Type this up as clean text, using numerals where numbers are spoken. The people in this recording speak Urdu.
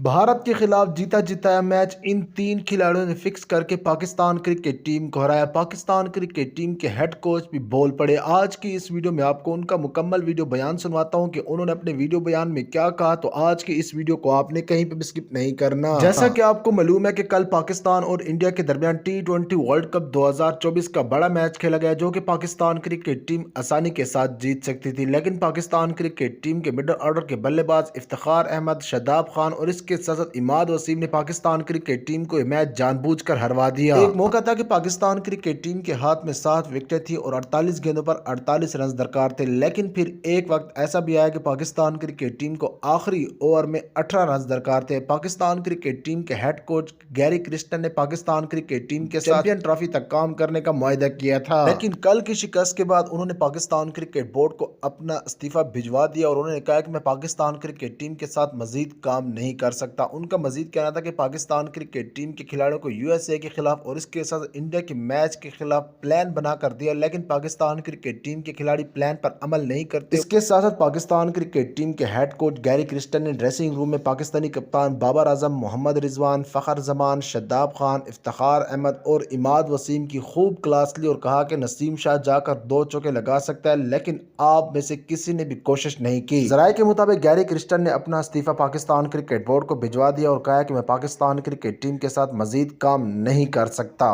بھارت کے خلاف جیتا جتایا میچ ان تین کھلاڑیوں نے فکس کر کے پاکستان کرکٹ ٹیم کو ہرایا۔ پاکستان کرکٹ ٹیم کے ہیڈ کوچ بھی بول پڑے۔ آج کی اس ویڈیو میں آپ کو ان کا مکمل ویڈیو بیان سنواتا ہوں کہ انہوں نے اپنے ویڈیو بیان میں کیا کہا، تو آج کی اس ویڈیو کو آپ نے کہیں پہ بھی سکپ نہیں کرنا۔ جیسا کہ آپ کو معلوم ہے کہ کل پاکستان اور انڈیا کے درمیان T20 ورلڈ کپ 2024 کا بڑا میچ کھیلا گیا، جو کہ پاکستان کرکٹ ٹیم آسانی کے ساتھ جیت سکتی تھی، لیکن پاکستان کرکٹ ٹیم کے مڈل آرڈر کے بلے باز افتخار احمد، شاداب خان اور اس کے ساتھ اماد وسیم نے پاکستان کرکٹ ٹیم کو یہ میچ جان بوجھ کر ہروا دیا۔ ایک موقع تھا کہ پاکستان کرکٹ ٹیم کے ہاتھ میں 7 وکٹیں تھی اور 48 گیندوں پر 48 رنز درکار تھے، لیکن پھر ایک وقت ایسا بھی آیا کہ پاکستان کرکٹ ٹیم کو آخری اوور میں 18 رنز درکار تھے۔ پاکستان کرکٹ ٹیم کے ہیڈ کوچ گیری کرسٹن نے پاکستان کرکٹ ٹیم کے ساتھ چیمپئن ٹرافی تک کام کرنے کا معاہدہ کیا تھا، لیکن کل کی شکست کے بعد انہوں نے پاکستان کرکٹ بورڈ کو اپنا استعفیٰ بھجوا دیا اور انہوں نے کہا کہ میں پاکستان کرکٹ ٹیم کے ساتھ مزید کام نہیں کر سکتا۔ ان کا مزید کہنا تھا کہ پاکستان کرکٹ ٹیم کے کھلاڑیوں کو USA کے خلاف اور اس کے ساتھ انڈیا کے میچ کے خلاف پلان بنا کر دیا، لیکن پاکستان کرکٹ ٹیم کے کھلاڑی پلان پر عمل نہیں کرتے۔ اس کے ساتھ ساتھ پاکستان کرکٹ ٹیم کے ہیڈ کوچ گیری کرسٹن نے ڈریسنگ روم میں پاکستانی کپتان بابر اعظم، محمد رضوان، فخر زمان، شاداب خان، افتخار احمد اور اماد وسیم کی خوب کلاس لی اور کہا کہ نسیم شاہ جا کر 2 چوکے لگا سکتا ہے، لیکن آپ میں سے کسی نے بھی کوشش نہیں کی۔ ذرائع کے مطابق گیری کرسٹن نے اپنا استعفیٰ پاکستان کرکٹ بورڈ کو بھجوا دیا اور کہا کہ میں پاکستان کرکٹ ٹیم کے ساتھ مزید کام نہیں کر سکتا۔